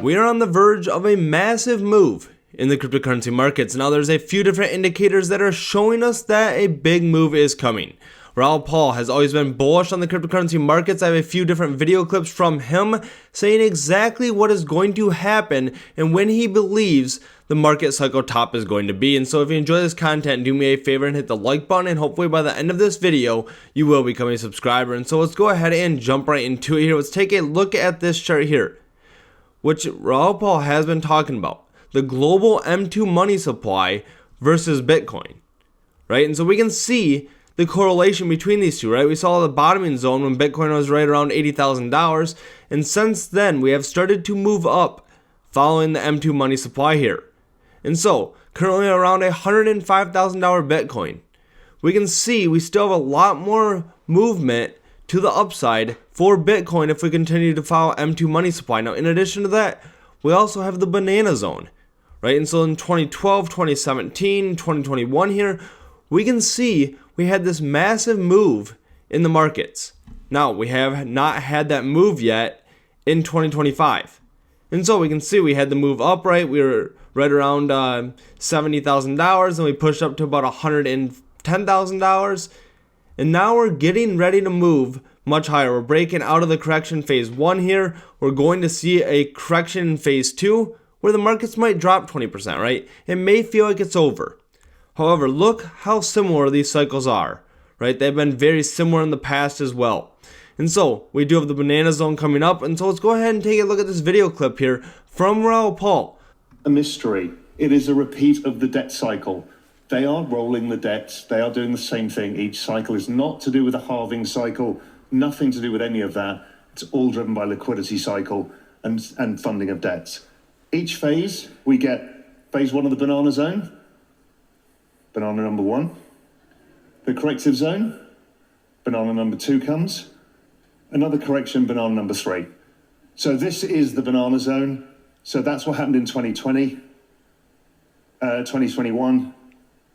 We are on the verge of a massive move in the cryptocurrency markets. Now there's a few different indicators that are showing us that a big move is coming. Raoul has always been bullish on the cryptocurrency markets. I have a few different video clips from him saying exactly what is going to happen and when he believes the market cycle top is going to be. And so if you enjoy this content, do me a favor and hit the like button, and hopefully by the end of this video, you will become a subscriber. And so let's go ahead and jump right into it here. Let's take a look at this chart here, which Raoul has been talking about. The global M2 money supply versus Bitcoin, right? And so we can see the correlation between these two, right? We saw the bottoming zone when Bitcoin was right around $80,000, and since then we have started to move up following the M2 money supply here. And so currently around $105,000 Bitcoin, we can see we still have a lot more movement to the upside for Bitcoin if we continue to follow M2 money supply. Now, in addition to that, we also have the banana zone, right? And so in 2012, 2017, 2021 here, we can see we had this massive move in the markets. Now, we have not had that move yet in 2025. And so we can see we had the move up, right? We were right around $70,000, and we pushed up to about $110,000. And now we're getting ready to move much higher. We're breaking out of the correction phase 1 here. We're going to see a correction in phase 2 where the markets might drop 20%, right? It may feel like it's over. However, look how similar these cycles are, right? They've been very similar in the past as well. And so we do have the banana zone coming up. And so let's go ahead and take a look at this video clip here from Raoul. A mystery. It is a repeat of the debt cycle. They are rolling the debts. They are doing the same thing. Each cycle is not to do with a halving cycle, nothing to do with any of that. It's all driven by liquidity cycle and funding of debts. Each phase, we get phase 1 of the banana zone, banana number 1. The corrective zone, banana number 2 comes. Another correction, banana number 3. So this is the banana zone. So that's what happened in 2020, 2021.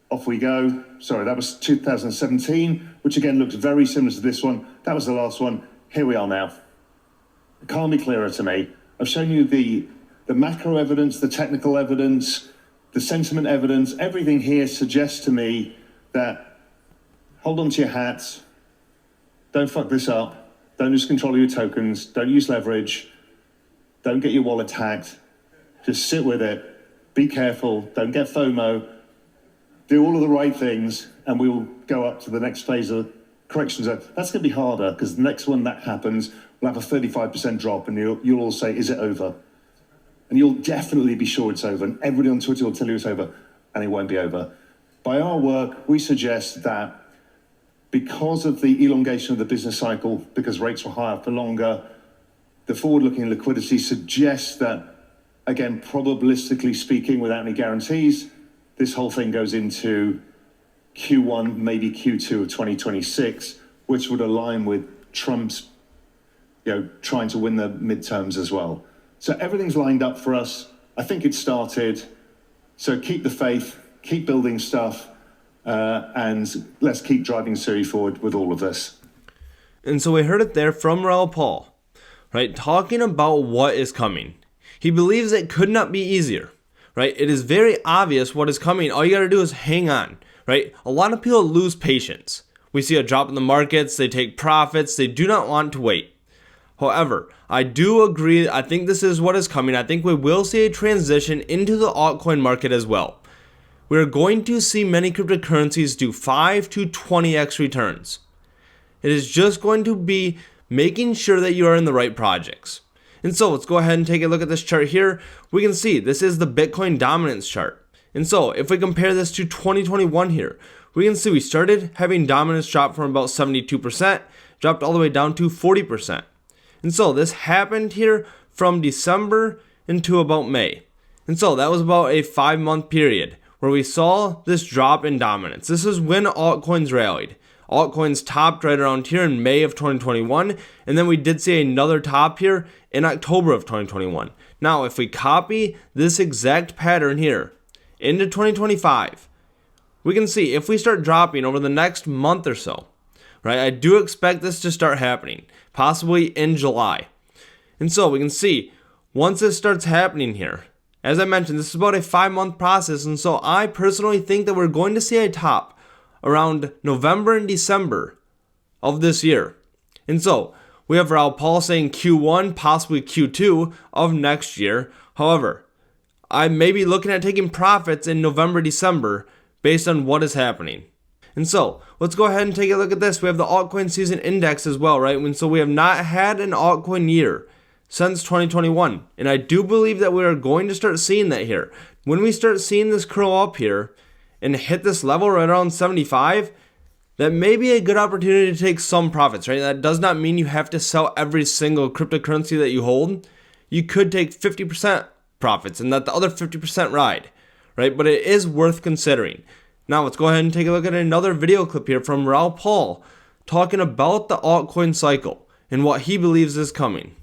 Off we go. Sorry, that was 2017, which again looks very similar to this one. That was the last one. Here we are now. It can't be clearer to me. I've shown you the macro evidence, the technical evidence, the sentiment evidence. Everything here suggests to me that hold on to your hats. Don't fuck this up. Don't lose control of your tokens. Don't use leverage. Don't get your wallet hacked. Just sit with it. Be careful. Don't get FOMO. Do all of the right things, and we will go up to the next phase of correction zone. That's going to be harder because the next one that happens, we'll have a 35% drop, and you'll all say, is it over? And you'll definitely be sure it's over. And everybody on Twitter will tell you it's over, and it won't be over. By our work, we suggest that because of the elongation of the business cycle, because rates were higher for longer, the forward-looking liquidity suggests that, again, probabilistically speaking, without any guarantees, this whole thing goes into Q1, maybe Q2 of 2026, which would align with Trump's, trying to win the midterms as well. So everything's lined up for us. I think it started. So keep the faith, keep building stuff, and let's keep driving Siri forward with all of this. And so we heard it there from Raoul, right? Talking about what is coming. He believes it could not be easier, right? It is very obvious what is coming. All you got to do is hang on, right? A lot of people lose patience. We see a drop in the markets. They take profits. They do not want to wait. However, I do agree. I think this is what is coming. I think we will see a transition into the altcoin market as well. We're going to see many cryptocurrencies do 5 to 20x returns. It is just going to be making sure that you are in the right projects. And so let's go ahead and take a look at this chart here. We can see this is the Bitcoin dominance chart. And so if we compare this to 2021 here, we can see we started having dominance drop from about 72%, dropped all the way down to 40%. And so this happened here from December into about May. And so that was about a 5-month period where we saw this drop in dominance. This is when altcoins rallied. Altcoins topped right around here in May of 2021, and then we did see another top here in October of 2021. Now, if we copy this exact pattern here into 2025, we can see if we start dropping over the next month or so, right? I do expect this to start happening, possibly in July. And so we can see once it starts happening here, as I mentioned, this is about a 5-month process, and so I personally think that we're going to see a top around November and December of this year. And so we have Raoul saying Q1, possibly Q2 of next year. However, I may be looking at taking profits in November, December based on what is happening. And so let's go ahead and take a look at this. We have the altcoin season index as well, right? And so we have not had an altcoin year since 2021. And I do believe that we are going to start seeing that here. When we start seeing this curl up here and hit this level right around 75, that may be a good opportunity to take some profits, right? That does not mean you have to sell every single cryptocurrency that you hold. You could take 50% profits and let the other 50% ride, right? But it is worth considering. Now let's go ahead and take a look at another video clip here from Raoul talking about the altcoin cycle and what he believes is coming.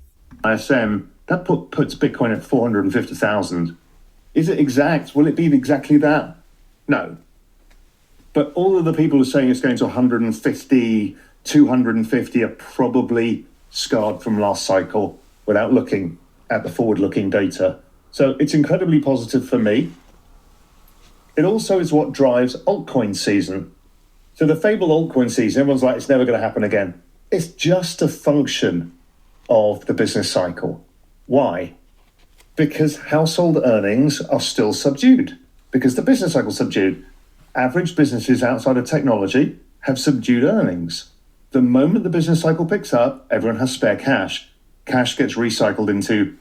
ISM, that puts Bitcoin at 450,000. Is it exact? Will it be exactly that? No. But all of the people who are saying it's going to 150, 250 are probably scarred from last cycle without looking at the forward-looking data. So it's incredibly positive for me. It also is what drives altcoin season. So the fabled altcoin season, everyone's like, it's never going to happen again. It's just a function of the business cycle. Why? Because household earnings are still subdued, because the business cycle is subdued. Average businesses outside of technology have subdued earnings. The moment the business cycle picks up, everyone has spare cash. Cash gets recycled into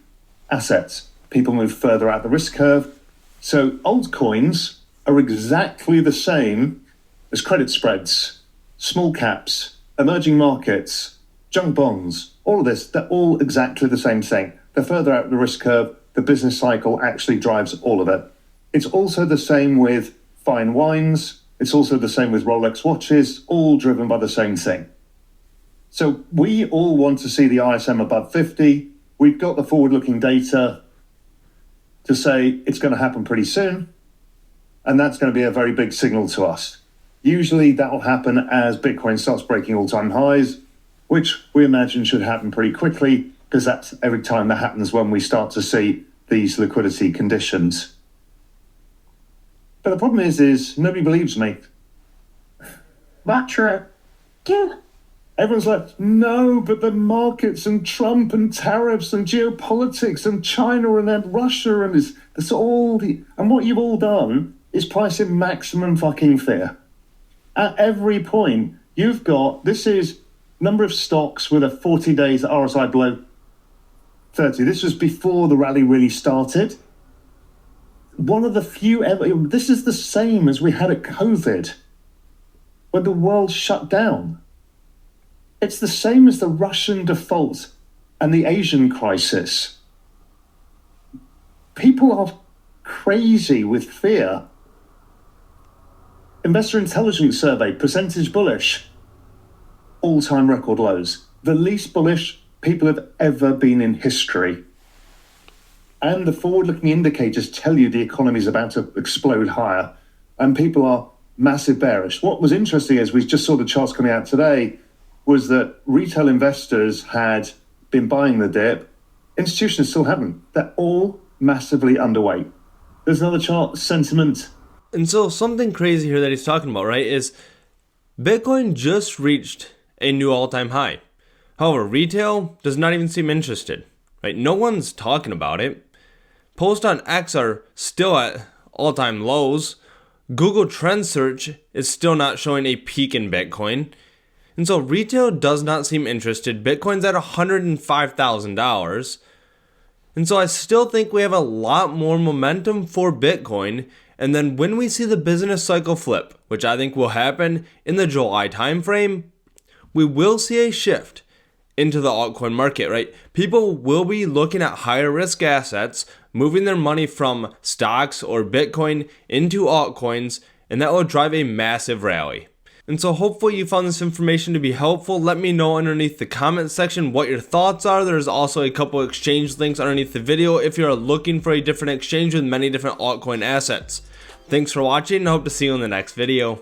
assets. People move further out the risk curve. So altcoins are exactly the same as credit spreads, small caps, emerging markets, junk bonds, all of this. They're all exactly the same thing. The further out the risk curve, the business cycle actually drives all of it. It's also the same with fine wines. It's also the same with Rolex watches, all driven by the same thing. So we all want to see the ISM above 50. We've got the forward-looking data to say it's going to happen pretty soon. And that's going to be a very big signal to us. Usually that will happen as Bitcoin starts breaking all-time highs, which we imagine should happen pretty quickly, because that's every time that happens when we start to see these liquidity conditions. But the problem is nobody believes me. Not true. Yeah. Everyone's like, no, but the markets and Trump and tariffs and geopolitics and China and then Russia and it's all the, and what you've all done is price in maximum fucking fear. At every point, you've got, this is number of stocks with a 40 days RSI below 30. This was before the rally really started. One of the few ever, this is the same as we had at COVID, when the world shut down. It's the same as the Russian default and the Asian crisis. People are crazy with fear. Investor Intelligence Survey, percentage bullish, all-time record lows. The least bullish people have ever been in history. And the forward-looking indicators tell you the economy is about to explode higher, and people are massive bearish. What was interesting is we just saw the charts coming out today was that retail investors had been buying the dip. Institutions still haven't. They're all massively underweight. There's another chart, sentiment. And so something crazy here that he's talking about, right, is Bitcoin just reached a new all-time high. However, retail does not even seem interested, right? No one's talking about it. Posts on X are still at all-time lows. Google Trend Search is still not showing a peak in Bitcoin. And so retail does not seem interested. Bitcoin's at $105,000. And so I still think we have a lot more momentum for Bitcoin. And then when we see the business cycle flip, which I think will happen in the July timeframe, we will see a shift into the altcoin market, right? People will be looking at higher risk assets, moving their money from stocks or Bitcoin into altcoins, and that will drive a massive rally. And so hopefully you found this information to be helpful. Let me know underneath the comment section what your thoughts are. There's also a couple exchange links underneath the video if you're looking for a different exchange with many different altcoin assets. Thanks for watching and I hope to see you in the next video.